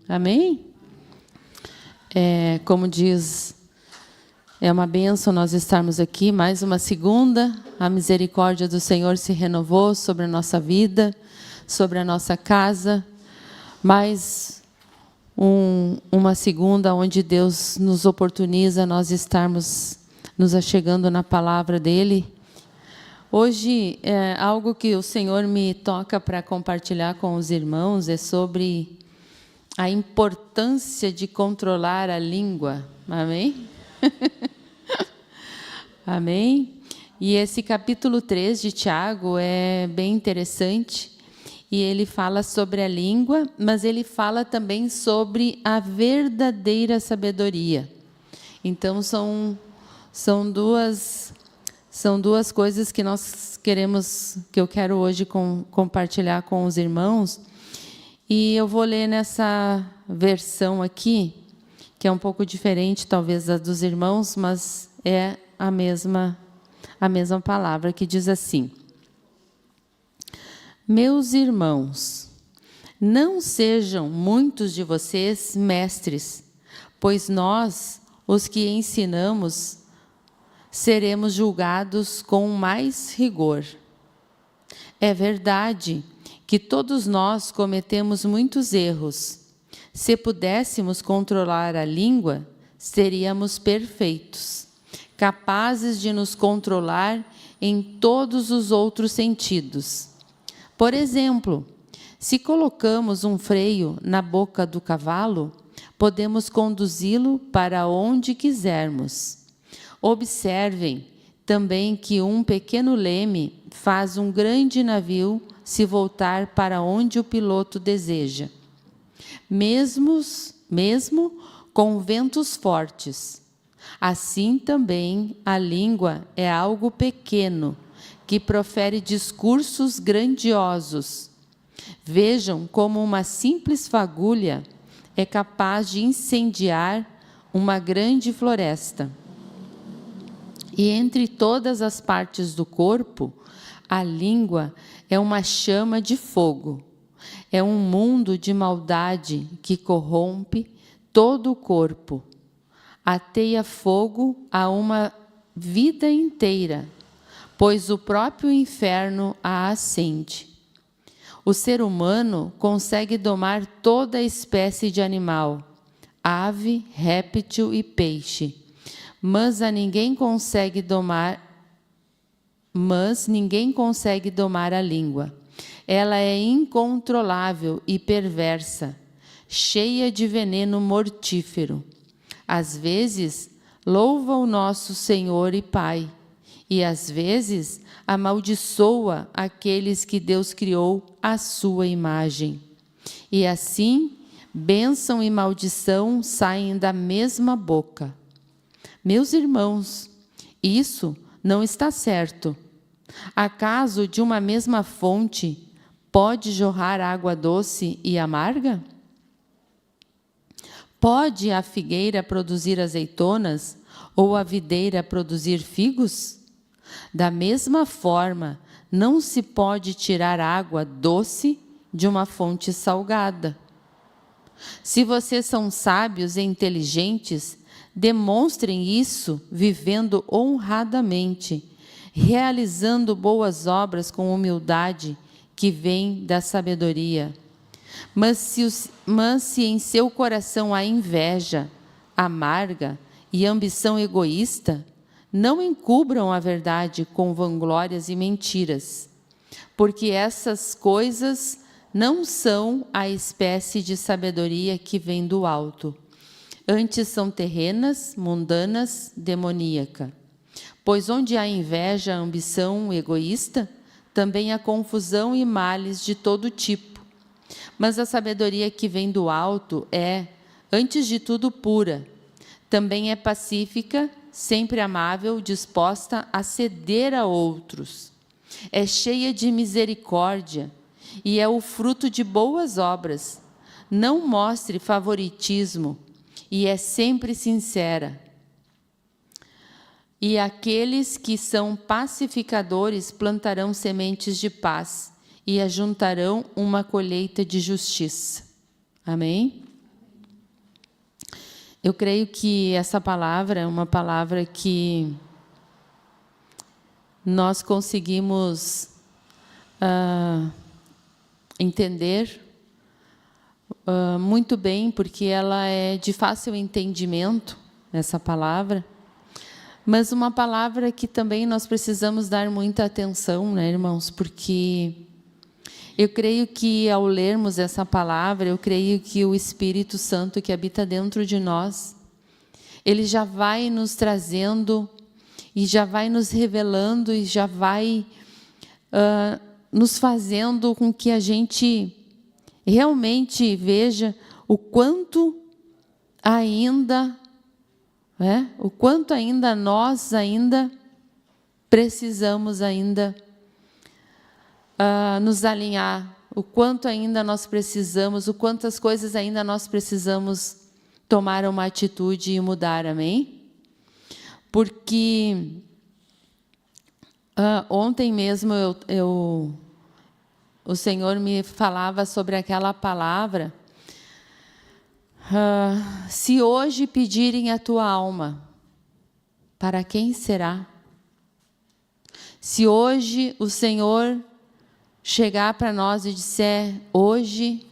Amém? Como diz, é uma bênção nós estarmos aqui, mais uma segunda. A misericórdia do Senhor se renovou sobre a nossa vida, sobre a nossa casa. Mais uma segunda onde Deus nos oportuniza nós estarmos nos achegando na palavra dEle. Hoje, algo que o Senhor me toca para compartilhar com os irmãos é sobre a importância de controlar a língua. Amém? Amém? E esse capítulo 3 de Tiago é bem interessante. E ele fala sobre a língua, mas ele fala também sobre a verdadeira sabedoria. Então, são duas coisas que que eu quero hoje compartilhar com os irmãos. E eu vou ler nessa versão aqui, que é um pouco diferente, talvez, da dos irmãos, mas é a mesma palavra, que diz assim: Meus irmãos, não sejam muitos de vocês mestres, pois nós, os que ensinamos, seremos julgados com mais rigor. É verdade que todos nós cometemos muitos erros. Se pudéssemos controlar a língua, seríamos perfeitos, capazes de nos controlar em todos os outros sentidos. Por exemplo, se colocamos um freio na boca do cavalo, podemos conduzi-lo para onde quisermos. Observem também que um pequeno leme faz um grande navio se voltar para onde o piloto deseja. Mesmo com ventos fortes. Assim também a língua é algo pequeno, que profere discursos grandiosos. Vejam como uma simples fagulha é capaz de incendiar uma grande floresta. E entre todas as partes do corpo, a língua é uma chama de fogo. É um mundo de maldade que corrompe todo o corpo. Ateia fogo a uma vida inteira, pois o próprio inferno a acende. O ser humano consegue domar toda espécie de animal, ave, réptil e peixe, mas ninguém consegue domar a língua. Ela é incontrolável e perversa, cheia de veneno mortífero. Às vezes, louva o nosso Senhor e Pai, e às vezes amaldiçoa aqueles que Deus criou à sua imagem. E assim, bênção e maldição saem da mesma boca. Meus irmãos, isso não está certo. Acaso de uma mesma fonte pode jorrar água doce e amarga? Pode a figueira produzir azeitonas ou a videira produzir figos? Da mesma forma, não se pode tirar água doce de uma fonte salgada. Se vocês são sábios e inteligentes, demonstrem isso vivendo honradamente, realizando boas obras com humildade que vem da sabedoria. Mas se em seu coração há inveja amarga e ambição egoísta, não encubram a verdade com vanglórias e mentiras, porque essas coisas não são a espécie de sabedoria que vem do alto. Antes são terrenas, mundanas, demoníaca. Pois onde há inveja, ambição egoísta, também há confusão e males de todo tipo. Mas a sabedoria que vem do alto é, antes de tudo, pura. Também é pacífica, sempre amável, disposta a ceder a outros. É cheia de misericórdia e é o fruto de boas obras. Não mostre favoritismo e é sempre sincera. E aqueles que são pacificadores plantarão sementes de paz e ajuntarão uma colheita de justiça. Amém? Eu creio que essa palavra é uma palavra que nós conseguimos entender muito bem, porque ela é de fácil entendimento, essa palavra, mas uma palavra que também nós precisamos dar muita atenção, né, irmãos? Porque eu creio que ao lermos essa palavra, eu creio que o Espírito Santo que habita dentro de nós, ele já vai nos trazendo e já vai nos revelando e já vai nos fazendo com que a gente realmente veja o quanto ainda, o quanto ainda nós precisamos nos alinhar, o quanto ainda nós precisamos, o quantas coisas ainda nós precisamos tomar uma atitude e mudar, amém? Porque ontem mesmo o Senhor me falava sobre aquela palavra, se hoje pedirem a tua alma, para quem será? Se hoje o Senhor chegar para nós e disser, hoje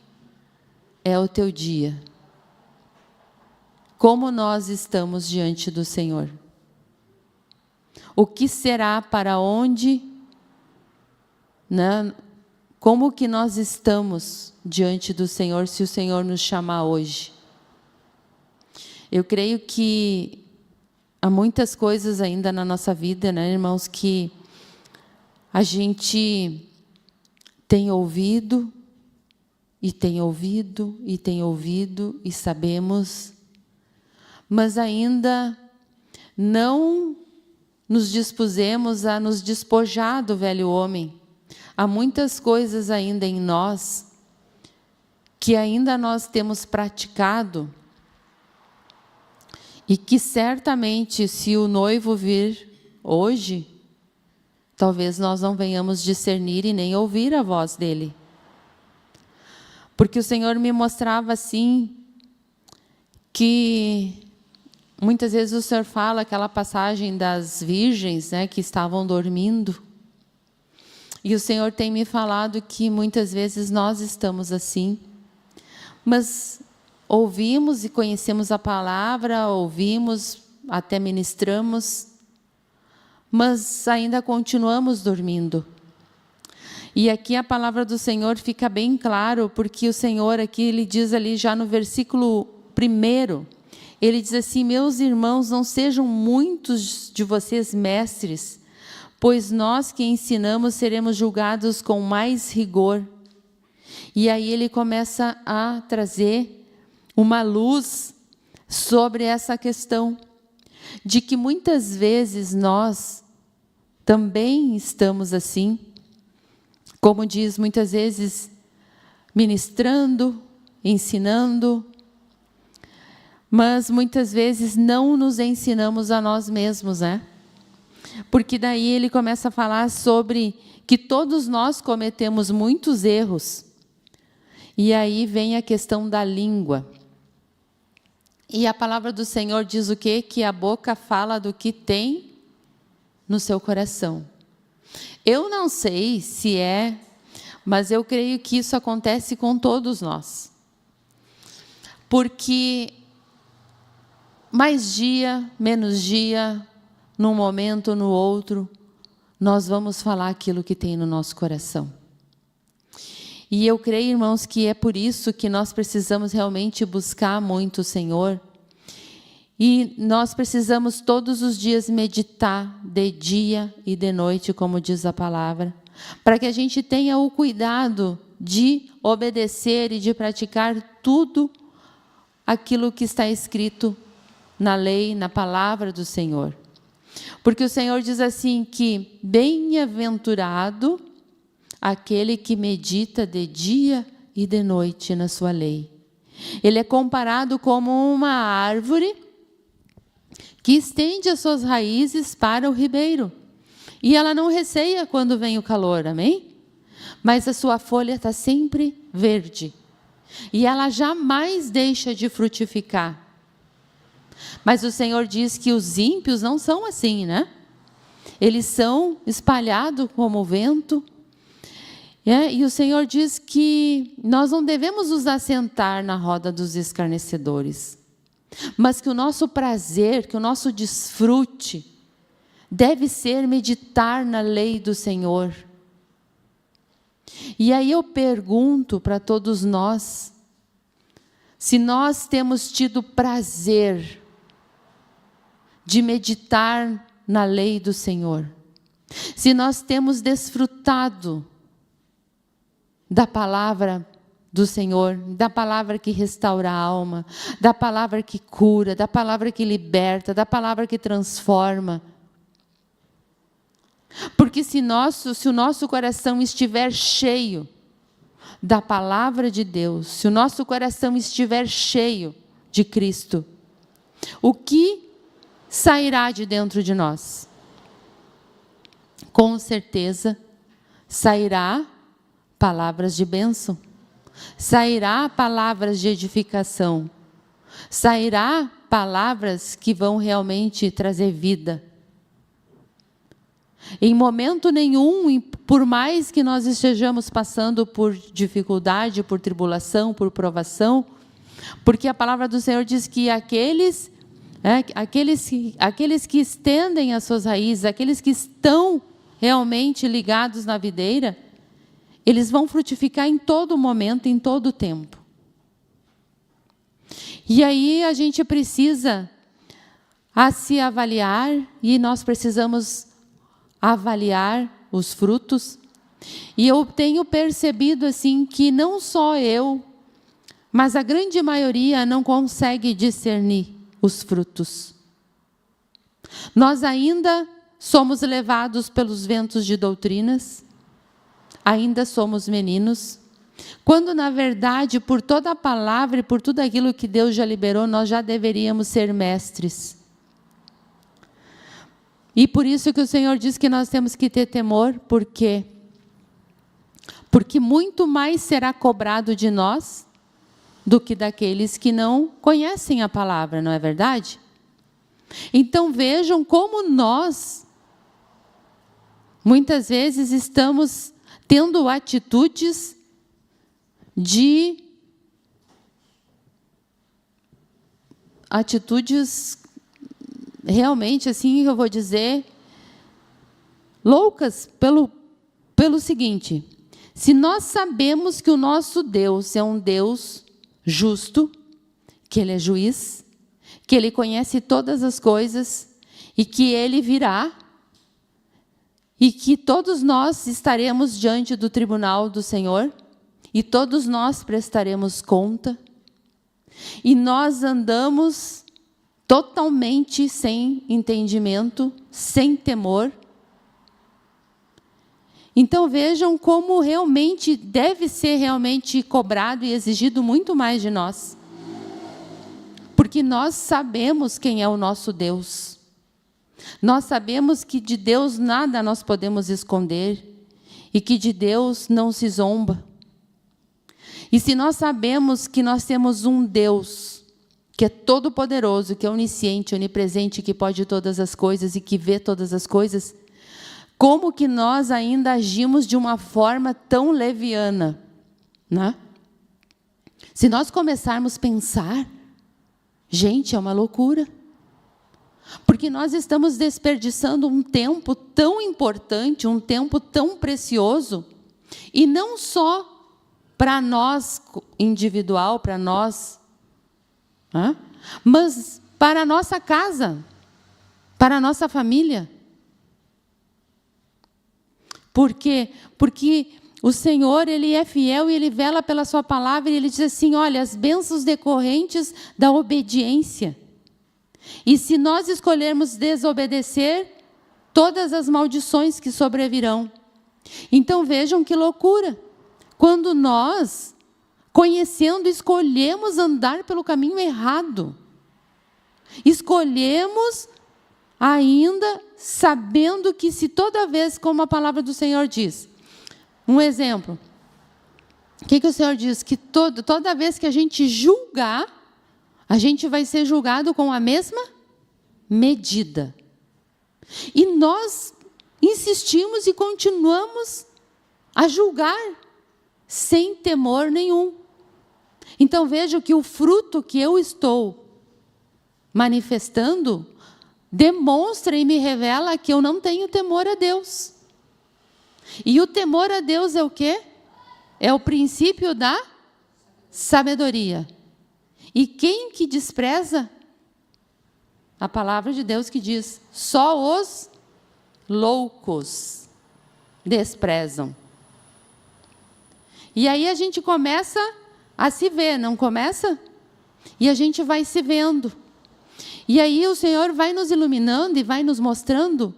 é o teu dia, como nós estamos diante do Senhor? O que será, para onde, né? Como que nós estamos diante do Senhor, se o Senhor nos chamar hoje? Eu creio que há muitas coisas ainda na nossa vida, né, irmãos, que a gente tem ouvido, e tem ouvido, e tem ouvido, e sabemos, mas ainda não nos dispusemos a nos despojar do velho homem. Há muitas coisas ainda em nós que ainda nós temos praticado e que certamente, se o noivo vir hoje, talvez nós não venhamos discernir e nem ouvir a voz dele. Porque o Senhor me mostrava assim, que muitas vezes o Senhor fala aquela passagem das virgens, né, que estavam dormindo. E o Senhor tem me falado que muitas vezes nós estamos assim, mas ouvimos e conhecemos a palavra, ouvimos, até ministramos, mas ainda continuamos dormindo. E aqui a palavra do Senhor fica bem claro, porque o Senhor aqui, ele diz ali já no versículo 1, ele diz assim, meus irmãos, não sejam muitos de vocês mestres, pois nós que ensinamos seremos julgados com mais rigor. E aí ele começa a trazer uma luz sobre essa questão, de que muitas vezes nós também estamos assim, como diz muitas vezes, ministrando, ensinando, mas muitas vezes não nos ensinamos a nós mesmos, né? Porque daí ele começa a falar sobre que todos nós cometemos muitos erros. E aí vem a questão da língua. E a palavra do Senhor diz o quê? Que a boca fala do que tem no seu coração. Eu não sei se é, mas eu creio que isso acontece com todos nós. Porque mais dia, menos dia, num momento, no outro, nós vamos falar aquilo que tem no nosso coração. E eu creio, irmãos, que é por isso que nós precisamos realmente buscar muito o Senhor. E nós precisamos todos os dias meditar de dia e de noite, como diz a palavra, para que a gente tenha o cuidado de obedecer e de praticar tudo aquilo que está escrito na lei, na palavra do Senhor. Porque o Senhor diz assim que bem-aventurado aquele que medita de dia e de noite na sua lei. Ele é comparado como uma árvore que estende as suas raízes para o ribeiro. E ela não receia quando vem o calor, amém? Mas a sua folha está sempre verde. E ela jamais deixa de frutificar. Mas o Senhor diz que os ímpios não são assim, né? Eles são espalhados como o vento. E o Senhor diz que nós não devemos nos assentar na roda dos escarnecedores, mas que o nosso prazer, que o nosso desfrute, deve ser meditar na lei do Senhor. E aí eu pergunto para todos nós, se nós temos tido prazer de meditar na lei do Senhor, se nós temos desfrutado da palavra do Senhor, da palavra que restaura a alma, da palavra que cura, da palavra que liberta, da palavra que transforma. Porque se o nosso coração estiver cheio da palavra de Deus, se o nosso coração estiver cheio de Cristo, o que sairá de dentro de nós? Com certeza sairá palavras de bênção, sairá palavras de edificação, sairá palavras que vão realmente trazer vida. Em momento nenhum, por mais que nós estejamos passando por dificuldade, por tribulação, por provação, porque a palavra do Senhor diz que aqueles que estendem as suas raízes, aqueles que estão realmente ligados na videira, eles vão frutificar em todo momento, em todo tempo. E aí a gente precisa se avaliar, e nós precisamos avaliar os frutos. E eu tenho percebido assim que não só eu, mas a grande maioria não consegue discernir os frutos. Nós ainda somos levados pelos ventos de doutrinas, ainda somos meninos, quando na verdade, por toda a palavra e por tudo aquilo que Deus já liberou, nós já deveríamos ser mestres. E por isso que o Senhor diz que nós temos que ter temor, por quê? Porque muito mais será cobrado de nós do que daqueles que não conhecem a palavra, não é verdade? Então vejam como nós, muitas vezes, estamos tendo atitudes realmente, assim, eu vou dizer, loucas pelo seguinte: se nós sabemos que o nosso Deus é um Deus justo, que Ele é juiz, que Ele conhece todas as coisas e que Ele virá, e que todos nós estaremos diante do tribunal do Senhor, e todos nós prestaremos conta, e nós andamos totalmente sem entendimento, sem temor. Então vejam como realmente deve ser realmente cobrado e exigido muito mais de nós. Porque nós sabemos quem é o nosso Deus. Nós sabemos que de Deus nada nós podemos esconder e que de Deus não se zomba. E se nós sabemos que nós temos um Deus que é todo poderoso, que é onisciente, onipresente, que pode todas as coisas e que vê todas as coisas, como que nós ainda agimos de uma forma tão leviana, né? Se nós começarmos a pensar, gente, é uma loucura. Porque nós estamos desperdiçando um tempo tão importante, um tempo tão precioso, e não só para nós, individual, para nós, mas para a nossa casa, para a nossa família. Por quê? Porque o Senhor, Ele é fiel e Ele vela pela sua palavra, e Ele diz assim, olha, as bênçãos decorrentes da obediência. E se nós escolhermos desobedecer, todas as maldições que sobrevirão. Então vejam que loucura. Quando nós, conhecendo, escolhemos andar pelo caminho errado. Escolhemos ainda sabendo que se toda vez, como a palavra do Senhor diz, um exemplo, o que o Senhor diz? Que toda vez que a gente julgar, A gente vai ser julgado com a mesma medida. E nós insistimos e continuamos a julgar sem temor nenhum. Então vejo que o fruto que eu estou manifestando demonstra e me revela que eu não tenho temor a Deus. E o temor a Deus é o quê? É o princípio da sabedoria. E quem que despreza? A palavra de Deus que diz: só os loucos desprezam. E aí a gente começa a se ver, não começa? E a gente vai se vendo. E aí o Senhor vai nos iluminando e vai nos mostrando.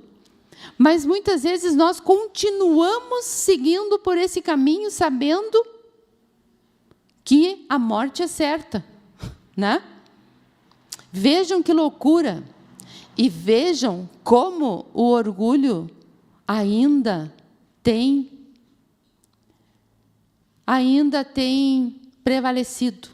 Mas muitas vezes nós continuamos seguindo por esse caminho, sabendo que a morte é certa, né? Vejam que loucura. E vejam como o orgulho ainda tem prevalecido.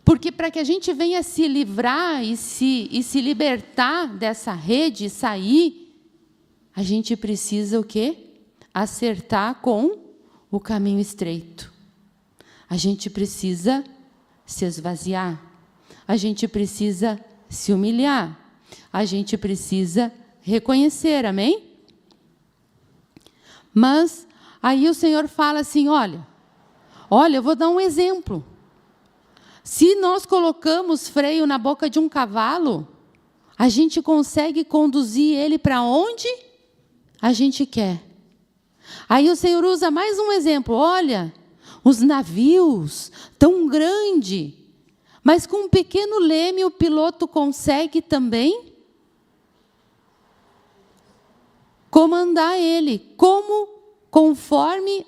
Porque para que a gente venha se livrar e se libertar dessa rede e sair, a gente precisa o quê? Acertar com o caminho estreito. A gente precisa se esvaziar. A gente precisa se humilhar. A gente precisa reconhecer, amém? Mas aí o Senhor fala assim, olha, eu vou dar um exemplo. Se nós colocamos freio na boca de um cavalo, a gente consegue conduzir ele para onde a gente quer. Aí o Senhor usa mais um exemplo. Olha, os navios tão grandes, mas com um pequeno leme o piloto consegue também comandar ele, conforme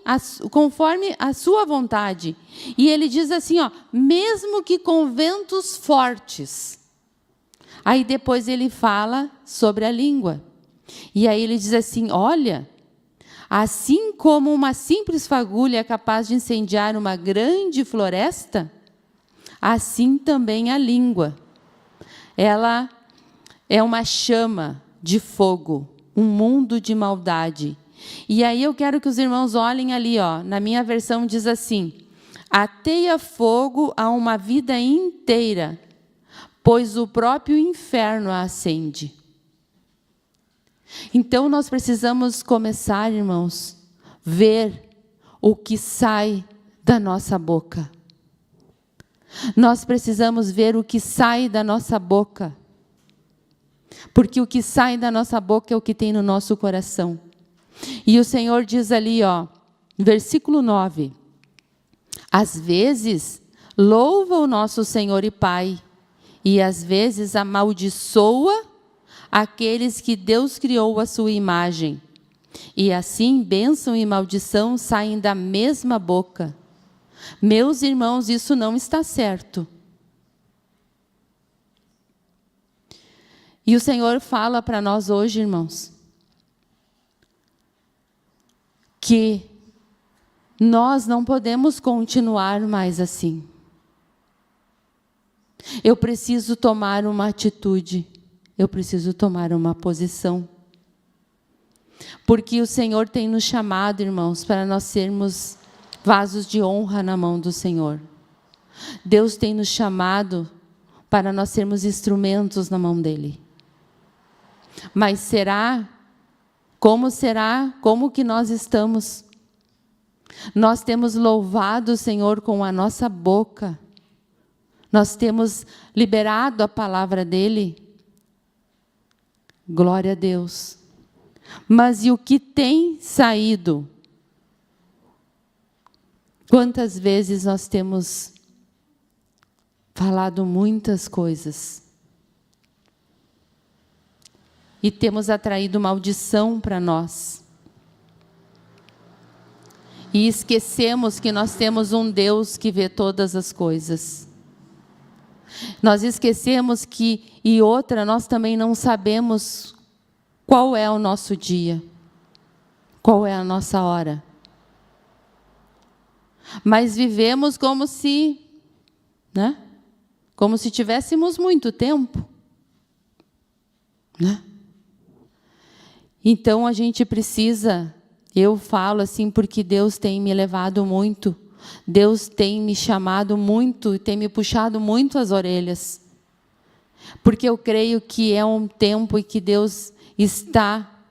a sua vontade. E ele diz assim, mesmo que com ventos fortes. Aí depois ele fala sobre a língua. E aí ele diz assim, olha, assim como uma simples fagulha é capaz de incendiar uma grande floresta, assim também a língua. Ela é uma chama de fogo, um mundo de maldade. E aí eu quero que os irmãos olhem ali, na minha versão diz assim, ateia fogo a uma vida inteira, pois o próprio inferno a acende. Então nós precisamos começar, irmãos, ver o que sai da nossa boca. Nós precisamos ver o que sai da nossa boca. Porque o que sai da nossa boca é o que tem no nosso coração. E o Senhor diz ali, versículo 9. Às vezes, louva o nosso Senhor e Pai, e às vezes amaldiçoa aqueles que Deus criou à sua imagem. E assim, bênção e maldição saem da mesma boca. Meus irmãos, isso não está certo. E o Senhor fala para nós hoje, irmãos, que nós não podemos continuar mais assim. Eu preciso tomar uma atitude, eu preciso tomar uma posição. Porque o Senhor tem nos chamado, irmãos, para nós sermos vasos de honra na mão do Senhor. Deus tem nos chamado para nós sermos instrumentos na mão dEle. Mas será? Como que nós estamos? Nós temos louvado o Senhor com a nossa boca. Nós temos liberado a palavra dEle. Glória a Deus. Mas e o que tem saído? Quantas vezes nós temos falado muitas coisas e temos atraído maldição para nós. E esquecemos que nós temos um Deus que vê todas as coisas. Nós esquecemos nós também não sabemos qual é o nosso dia, qual é a nossa hora. Mas vivemos como se, como se tivéssemos muito tempo, né? Então a gente precisa, eu falo assim porque Deus tem me levado muito, Deus tem me chamado muito e tem me puxado muito as orelhas, porque eu creio que é um tempo em que Deus está,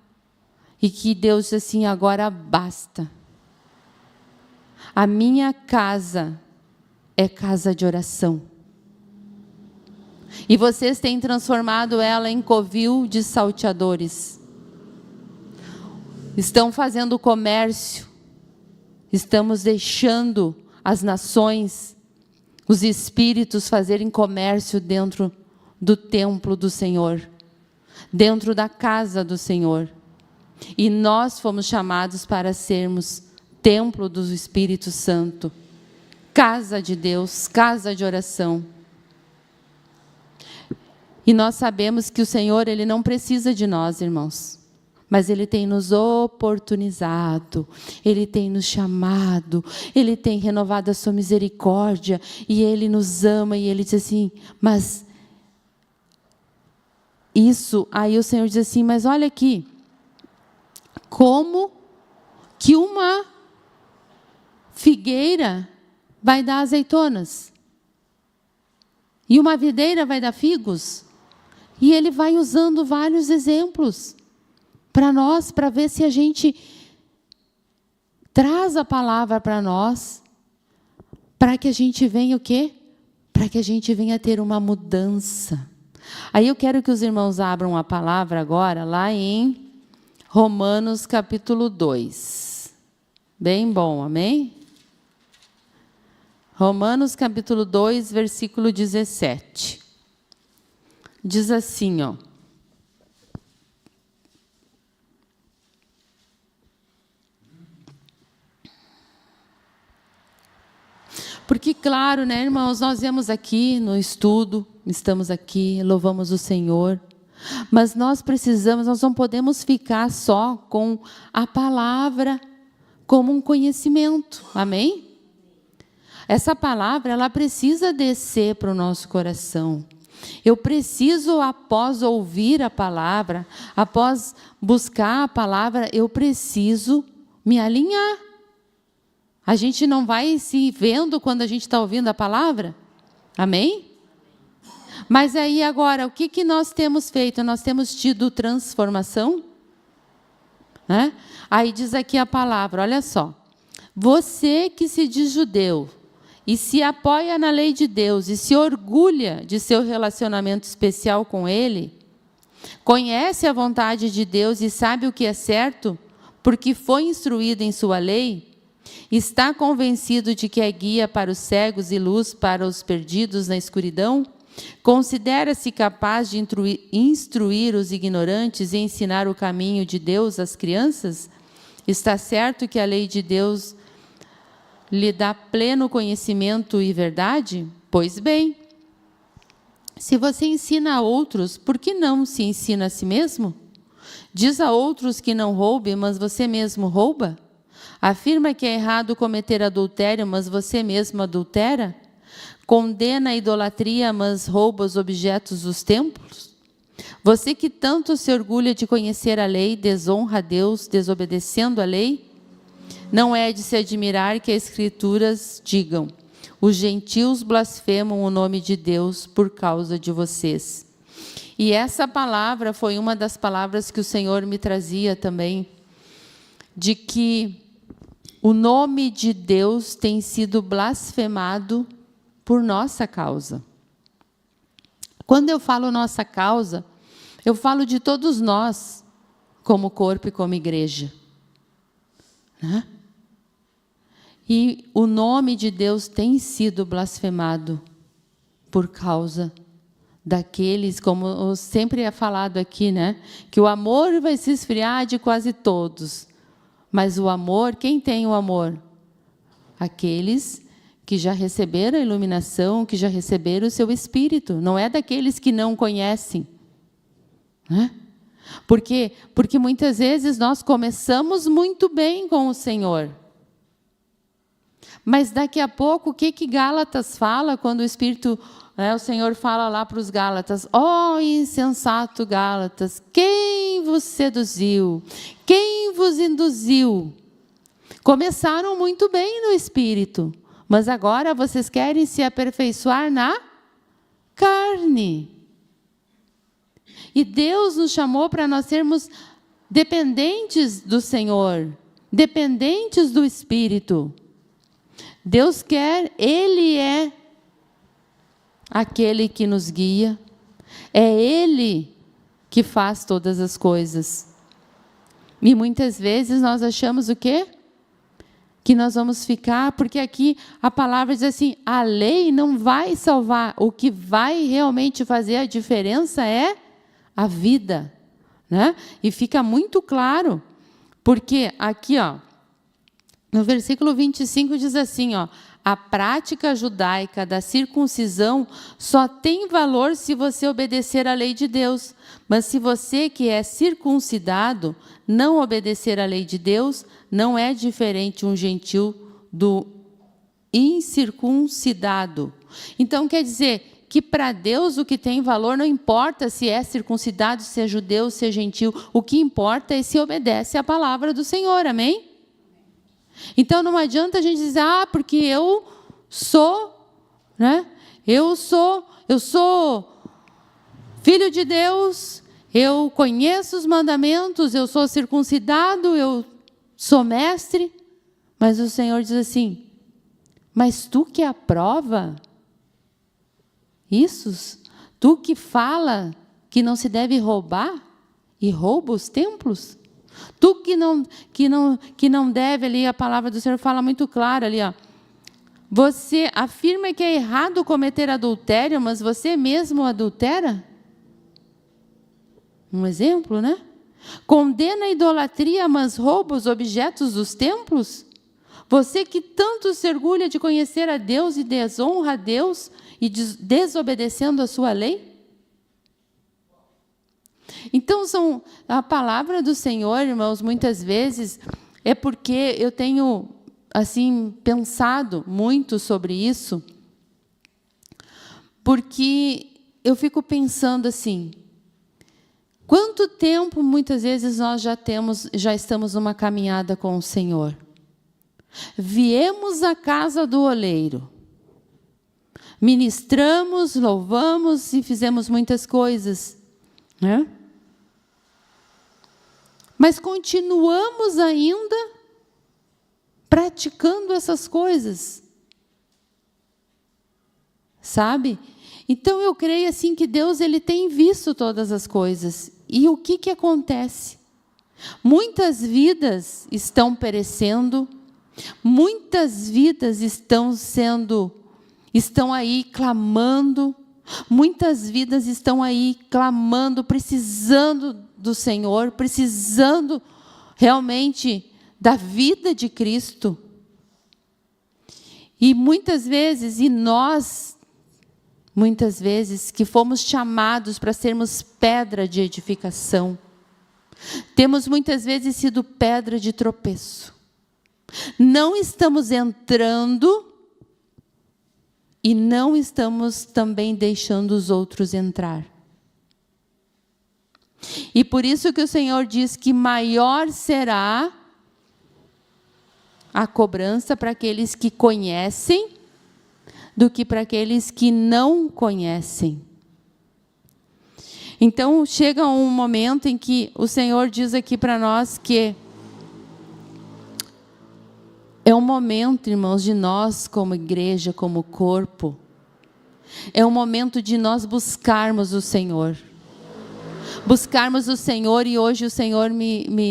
e que Deus diz assim, agora basta. A minha casa é casa de oração. E vocês têm transformado ela em covil de salteadores. Estão fazendo comércio. Estamos deixando as nações, os espíritos fazerem comércio dentro do templo do Senhor, dentro da casa do Senhor. E nós fomos chamados para sermos templo do Espírito Santo, casa de Deus, casa de oração. E nós sabemos que o Senhor, Ele não precisa de nós, irmãos, mas Ele tem nos oportunizado, Ele tem nos chamado, Ele tem renovado a sua misericórdia, e Ele nos ama, e Ele diz assim, mas isso, aí o Senhor diz assim, mas olha aqui, como que uma figueira vai dar azeitonas? E uma videira vai dar figos? E ele vai usando vários exemplos para nós, para ver se a gente traz a palavra para nós, para que a gente venha o quê? Para que a gente venha ter uma mudança. Aí eu quero que os irmãos abram a palavra agora, lá em Romanos capítulo 2. Bem bom, amém? Romanos capítulo 2, versículo 17. Diz assim, ó. Porque, claro, né, irmãos, nós viemos aqui no estudo, estamos aqui, louvamos o Senhor, mas nós precisamos, nós não podemos ficar só com a palavra como um conhecimento, amém? Essa palavra, ela precisa descer para o nosso coração. Eu preciso, após ouvir a palavra, após buscar a palavra, eu preciso me alinhar. A gente não vai se vendo quando a gente está ouvindo a palavra? Amém? Mas aí agora, o que nós temos feito? Nós temos tido transformação? Né? Aí diz aqui a palavra, olha só. Você que se diz judeu e se apoia na lei de Deus e se orgulha de seu relacionamento especial com Ele, conhece a vontade de Deus e sabe o que é certo, porque foi instruído em sua lei, está convencido de que é guia para os cegos e luz para os perdidos na escuridão, considera-se capaz de instruir os ignorantes e ensinar o caminho de Deus às crianças? Está certo que a lei de Deus lhe dá pleno conhecimento e verdade? Pois bem, se você ensina a outros, por que não se ensina a si mesmo? Diz a outros que não roube, mas você mesmo rouba? Afirma que é errado cometer adultério, mas você mesmo adultera? Condena a idolatria, mas rouba os objetos dos templos? Você que tanto se orgulha de conhecer a lei, desonra a Deus, desobedecendo a lei? Não é de se admirar que as Escrituras digam, os gentios blasfemam o nome de Deus por causa de vocês. E essa palavra foi uma das palavras que o Senhor me trazia também, de que o nome de Deus tem sido blasfemado por nossa causa. Quando eu falo nossa causa, eu falo de todos nós, como corpo e como igreja. Né? E o nome de Deus tem sido blasfemado por causa daqueles, como sempre é falado aqui, né? Que o amor vai se esfriar de quase todos. Mas o amor, quem tem o amor? Aqueles que já receberam a iluminação, que já receberam o seu Espírito. Não é daqueles que não conhecem. Né? Por quê? Porque muitas vezes nós começamos muito bem com o Senhor. Mas daqui a pouco, o que Gálatas fala quando o Espírito, o Senhor fala lá para os Gálatas? Ó insensato Gálatas, quem vos seduziu? Quem vos induziu? Começaram muito bem no Espírito, mas agora vocês querem se aperfeiçoar na carne. E Deus nos chamou para nós sermos dependentes do Senhor, dependentes do Espírito. Deus quer, Ele é aquele que nos guia, é Ele que faz todas as coisas. E muitas vezes nós achamos o quê? Que nós vamos ficar, porque aqui a palavra diz assim, a lei não vai salvar, o que vai realmente fazer a diferença é a vida, né? E fica muito claro, porque aqui, no versículo 25 diz assim, a prática judaica da circuncisão só tem valor se você obedecer à lei de Deus. Mas se você que é circuncidado não obedecer à lei de Deus, não é diferente um gentil do incircuncidado. Então quer dizer que para Deus o que tem valor não importa se é circuncidado, se é judeu, se é gentil. O que importa é se obedece à palavra do Senhor, amém? Então não adianta a gente dizer, porque eu sou, né? Eu sou filho de Deus, eu conheço os mandamentos, eu sou circuncidado, eu sou mestre. Mas o Senhor diz assim, mas tu que aprova isso, tu que fala que não se deve roubar e rouba os templos, tu que não deve, ali a palavra do Senhor fala muito clara ali, você afirma que é errado cometer adultério, mas você mesmo adultera? Um exemplo, né? Condena a idolatria, mas rouba os objetos dos templos? Você que tanto se orgulha de conhecer a Deus e desonra a Deus e desobedecendo a sua lei? Então, a palavra do Senhor, irmãos, muitas vezes, é porque eu tenho, assim, pensado muito sobre isso, porque eu fico pensando assim, quanto tempo, muitas vezes, nós já estamos numa caminhada com o Senhor? Viemos à casa do oleiro, ministramos, louvamos e fizemos muitas coisas, né? Mas continuamos ainda praticando essas coisas, sabe? Então eu creio assim que Deus ele tem visto todas as coisas. E o que acontece? Muitas vidas estão perecendo, muitas vidas estão aí clamando, muitas vidas estão aí clamando, precisando do Senhor, precisando realmente da vida de Cristo. E muitas vezes, muitas vezes que fomos chamados para sermos pedra de edificação, temos muitas vezes sido pedra de tropeço. Não estamos entrando e não estamos também deixando os outros entrar. E por isso que o Senhor diz que maior será a cobrança para aqueles que conhecem do que para aqueles que não conhecem. Então chega um momento em que o Senhor diz aqui para nós que é um momento, irmãos, de nós como igreja, como corpo, é um momento de nós buscarmos o Senhor. Buscarmos o Senhor, e hoje o Senhor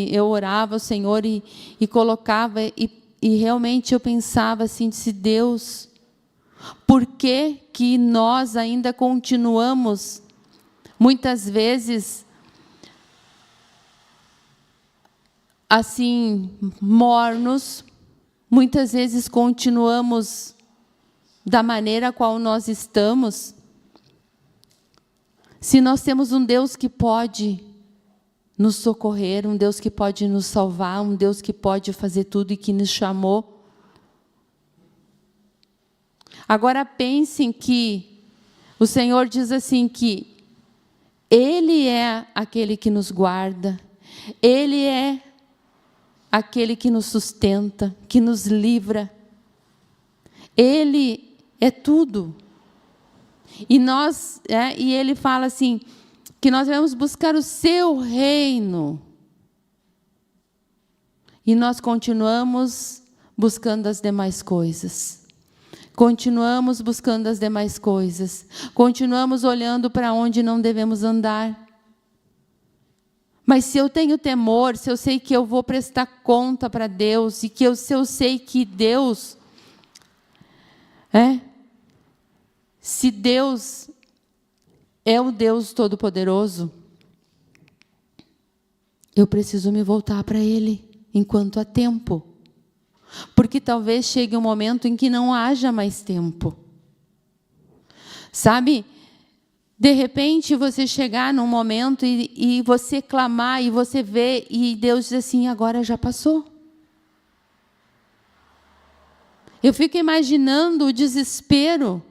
eu orava ao Senhor e colocava, e realmente eu pensava assim, disse, Deus, por que que nós ainda continuamos, muitas vezes, assim, mornos, muitas vezes continuamos da maneira a qual nós estamos, se nós temos um Deus que pode nos socorrer, um Deus que pode nos salvar, um Deus que pode fazer tudo e que nos chamou Agora pensem que o Senhor diz assim que Ele é aquele que nos guarda, Ele é aquele que nos sustenta, que nos livra. Ele é tudo. E Ele fala assim, que nós devemos buscar o seu reino. E nós continuamos buscando as demais coisas. Continuamos buscando as demais coisas. Continuamos olhando para onde não devemos andar. Mas se eu tenho temor, se eu sei que eu vou prestar conta para Deus, e se eu sei que Deus, se Deus é o Deus Todo-Poderoso, eu preciso me voltar para Ele enquanto há tempo. Porque talvez chegue um momento em que não haja mais tempo. Sabe? De repente você chegar num momento e você clamar e você vê e Deus diz assim, agora já passou. Eu fico imaginando o desespero.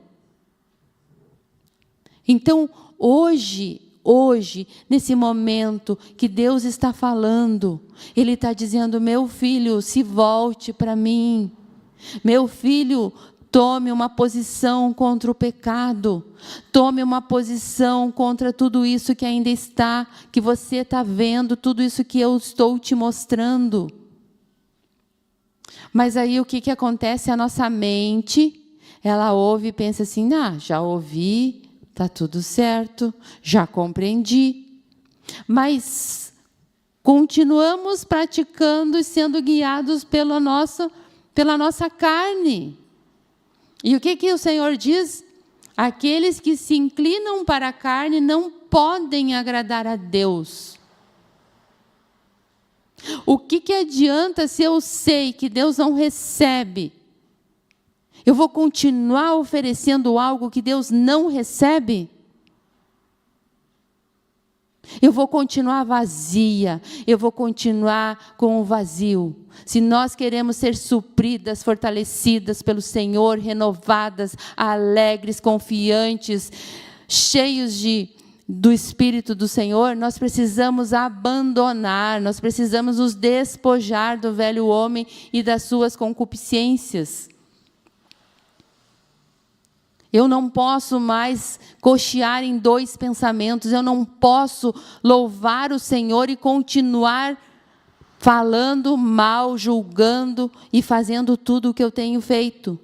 Então, hoje, nesse momento que Deus está falando, Ele está dizendo, meu filho, se volte para mim. Meu filho, tome uma posição contra o pecado. Tome uma posição contra tudo isso que ainda está, que você está vendo, tudo isso que eu estou te mostrando. Mas aí o que acontece? A nossa mente, ela ouve e pensa assim, já ouvi, está tudo certo, já compreendi. Mas continuamos praticando e sendo guiados pela nossa carne. E o que o Senhor diz? Aqueles que se inclinam para a carne não podem agradar a Deus. O que adianta se eu sei que Deus não recebe? Eu vou continuar oferecendo algo que Deus não recebe? Eu vou continuar vazia, eu vou continuar com o vazio. Se nós queremos ser supridas, fortalecidas pelo Senhor, renovadas, alegres, confiantes, cheios do Espírito do Senhor, nós precisamos abandonar, nós precisamos nos despojar do velho homem e das suas concupiscências. Eu não posso mais cochear em dois pensamentos, eu não posso louvar o Senhor e continuar falando mal, julgando e fazendo tudo o que eu tenho feito.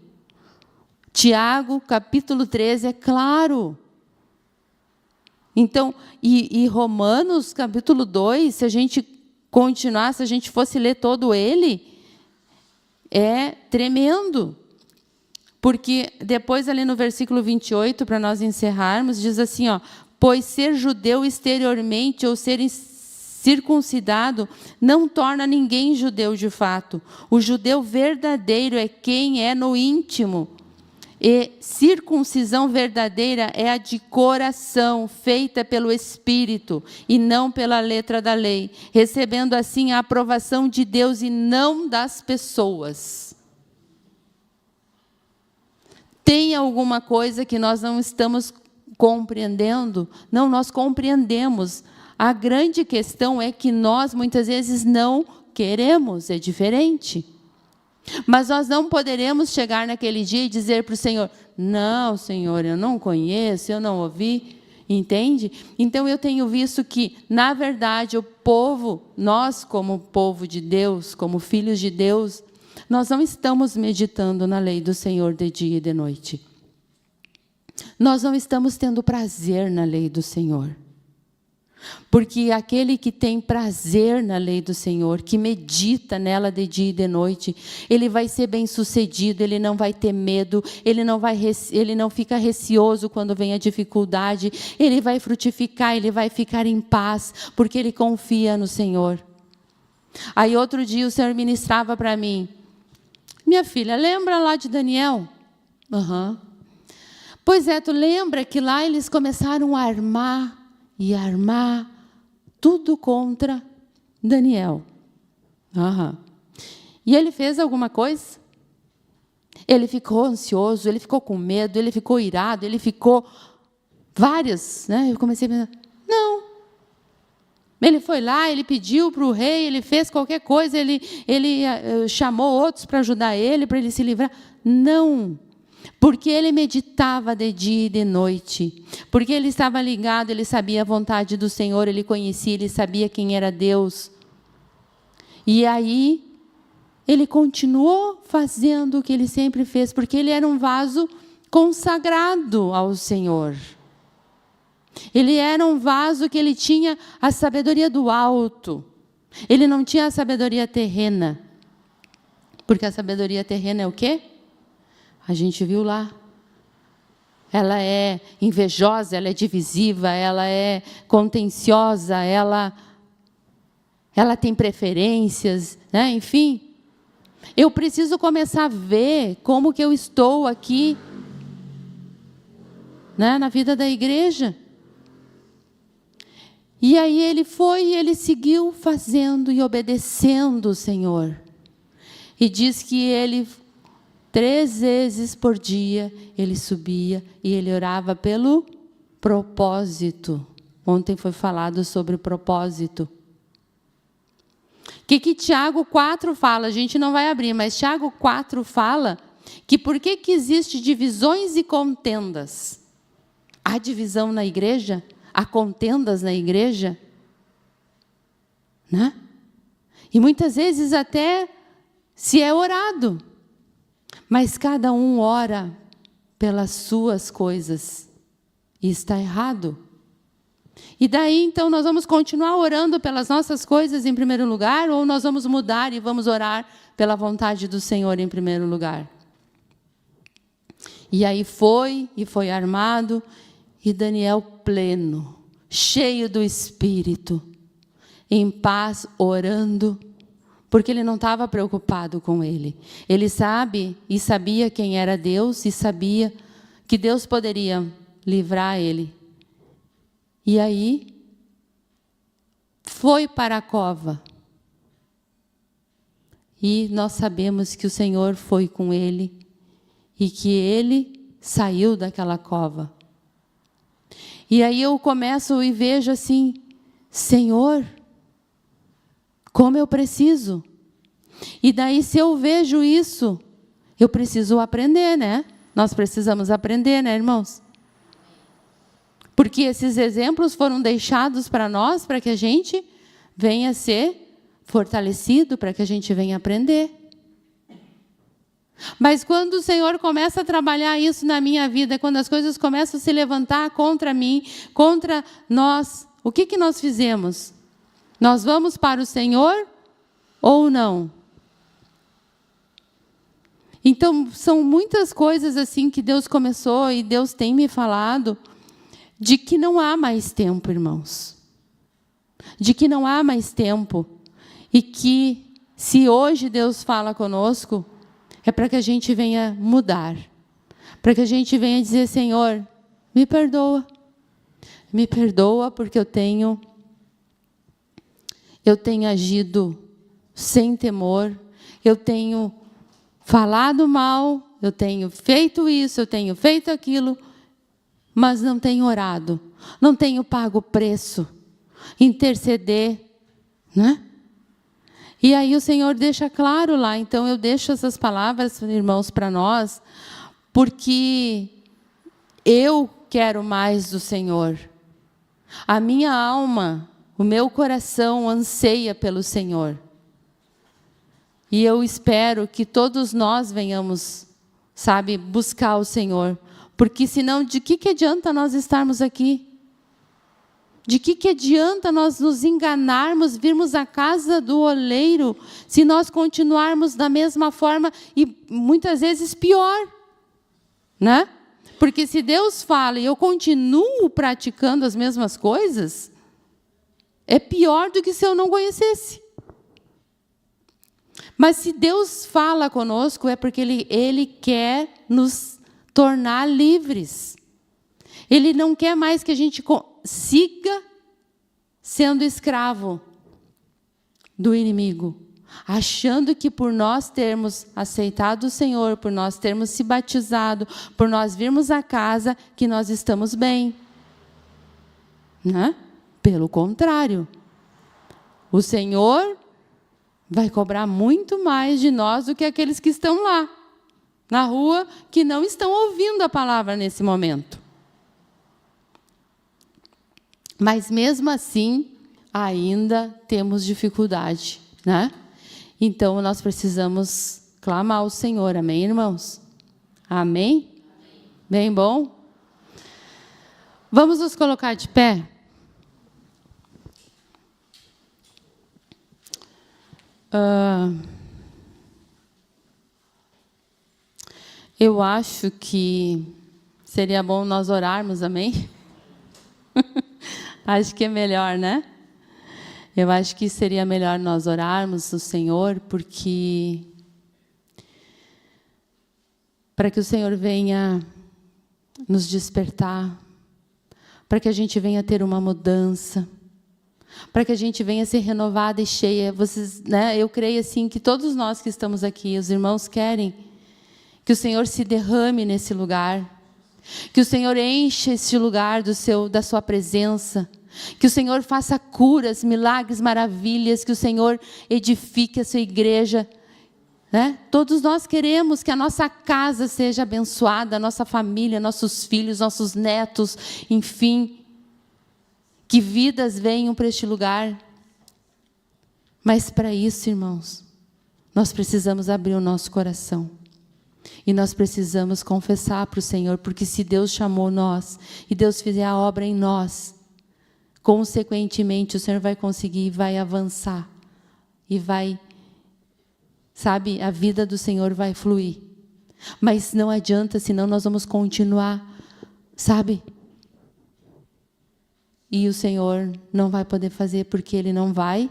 Tiago, capítulo 13, é claro. Então, e Romanos, capítulo 2, se a gente continuar, se a gente fosse ler todo ele, é tremendo. Porque depois ali no versículo 28, para nós encerrarmos, diz assim, pois ser judeu exteriormente ou ser circuncidado não torna ninguém judeu de fato. O judeu verdadeiro é quem é no íntimo. E circuncisão verdadeira é a de coração, feita pelo Espírito e não pela letra da lei, recebendo assim a aprovação de Deus e não das pessoas. Tem alguma coisa que nós não estamos compreendendo? Não, nós compreendemos. A grande questão é que nós, muitas vezes, não queremos, é diferente. Mas nós não poderemos chegar naquele dia e dizer para o Senhor, não, Senhor, eu não conheço, eu não ouvi, entende? Então, eu tenho visto que, na verdade, o povo, nós como povo de Deus, como filhos de Deus, nós não estamos meditando na lei do Senhor de dia e de noite. Nós não estamos tendo prazer na lei do Senhor. Porque aquele que tem prazer na lei do Senhor, que medita nela de dia e de noite, ele vai ser bem-sucedido, ele não vai ter medo, ele não fica receoso quando vem a dificuldade, ele vai frutificar, ele vai ficar em paz, porque ele confia no Senhor. Aí outro dia o Senhor ministrava para mim, minha filha, lembra lá de Daniel? Pois é, tu lembra que lá eles começaram a armar tudo contra Daniel. E ele fez alguma coisa? Ele ficou ansioso, ele ficou com medo, ele ficou irado, ele ficou várias, né? Eu comecei a pensar, não. Ele foi lá, ele pediu para o rei, ele fez qualquer coisa, ele chamou outros para ajudar ele, para ele se livrar. Não, porque ele meditava de dia e de noite, porque ele estava ligado, ele sabia a vontade do Senhor, ele conhecia, ele sabia quem era Deus. E aí, ele continuou fazendo o que ele sempre fez, porque ele era um vaso consagrado ao Senhor. Ele era um vaso que ele tinha a sabedoria do alto. Ele não tinha a sabedoria terrena. Porque a sabedoria terrena é o quê? A gente viu lá. Ela é invejosa, ela é divisiva, ela é contenciosa, ela tem preferências, né? Enfim. Eu preciso começar a ver como que eu estou aqui, né, na vida da igreja. E aí ele foi e ele seguiu fazendo e obedecendo o Senhor. E diz que ele, 3 vezes por dia, ele subia e ele orava pelo propósito. Ontem foi falado sobre o propósito. O que Tiago 4 fala? A gente não vai abrir, mas Tiago 4 fala que por que existe divisões e contendas? Há divisão na igreja? Há contendas na igreja? Né? E muitas vezes até se é orado, mas cada um ora pelas suas coisas e está errado. E daí, então, nós vamos continuar orando pelas nossas coisas em primeiro lugar, ou nós vamos mudar e vamos orar pela vontade do Senhor em primeiro lugar? E aí foi armado, e Daniel pleno, cheio do Espírito, em paz, orando, porque ele não estava preocupado com ele. Ele sabe e sabia quem era Deus, e sabia que Deus poderia livrar ele. E aí, foi para a cova. E nós sabemos que o Senhor foi com ele e que ele saiu daquela cova. E aí eu começo e vejo assim, Senhor, como eu preciso. E daí, se eu vejo isso, eu preciso aprender, né? Nós precisamos aprender, né, irmãos? Porque esses exemplos foram deixados para nós, para que a gente venha ser fortalecido, para que a gente venha aprender. Mas quando o Senhor começa a trabalhar isso na minha vida, quando as coisas começam a se levantar contra mim, contra nós, o que nós fizemos? Nós vamos para o Senhor ou não? Então, são muitas coisas assim que Deus começou e Deus tem me falado, de que não há mais tempo, irmãos. De que não há mais tempo. E que, se hoje Deus fala conosco, é para que a gente venha mudar. Para que a gente venha dizer, Senhor, me perdoa. Me perdoa porque eu tenho agido sem temor. Eu tenho falado mal. Eu tenho feito isso, eu tenho feito aquilo. Mas não tenho orado, não tenho pago o preço, interceder, né? E aí o Senhor deixa claro lá, então eu deixo essas palavras, irmãos, para nós, porque eu quero mais do Senhor. A minha alma, o meu coração anseia pelo Senhor. E eu espero que todos nós venhamos, sabe, buscar o Senhor. Porque senão, de que adianta nós estarmos aqui? De que adianta nós nos enganarmos, virmos à casa do oleiro, se nós continuarmos da mesma forma e muitas vezes pior, né? Porque se Deus fala e eu continuo praticando as mesmas coisas, é pior do que se eu não conhecesse. Mas se Deus fala conosco, é porque Ele quer nos tornar livres. Ele não quer mais que a gente siga sendo escravo do inimigo. achando que por nós termos aceitado o Senhor, por nós termos se batizado, por nós virmos à casa, que nós estamos bem. Né? Pelo contrário, o Senhor vai cobrar muito mais de nós do que aqueles que estão lá, na rua, que não estão ouvindo a palavra nesse momento. Mas mesmo assim, ainda temos dificuldade, né? Então, nós precisamos clamar ao Senhor, amém, irmãos? Amém? Bem bom? Vamos nos colocar de pé? Eu acho que seria bom nós orarmos, amém? Acho que é melhor, né? Eu acho que seria melhor nós orarmos o Senhor, porque para que o Senhor venha nos despertar, para que a gente venha ter uma mudança, para que a gente venha ser renovada e cheia. Vocês, né? Eu creio assim que todos nós que estamos aqui, os irmãos querem que o Senhor se derrame nesse lugar, que o Senhor encha esse lugar da sua presença, que o Senhor faça curas, milagres, maravilhas, que o Senhor edifique a sua igreja. Né? Todos nós queremos que a nossa casa seja abençoada, a nossa família, nossos filhos, nossos netos, enfim, que vidas venham para este lugar. Mas para isso, irmãos, nós precisamos abrir o nosso coração. E nós precisamos confessar para o Senhor, porque se Deus chamou nós, e Deus fizer a obra em nós, consequentemente o Senhor vai conseguir, vai avançar, e vai, sabe, a vida do Senhor vai fluir. Mas não adianta, senão nós vamos continuar, sabe? E o Senhor não vai poder fazer, porque Ele não vai,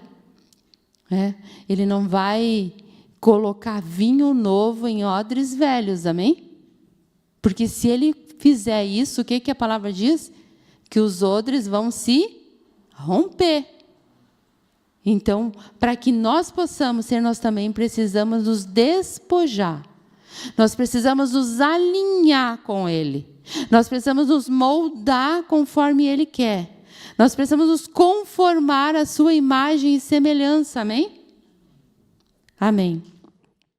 Ele não vai colocar vinho novo em odres velhos, amém? Porque se Ele fizer isso, o que a palavra diz? Que os odres vão se romper. Então, para que nós possamos ser, nós também precisamos nos despojar. Nós precisamos nos alinhar com Ele. Nós precisamos nos moldar conforme Ele quer. Nós precisamos nos conformar à sua imagem e semelhança, amém? Amém.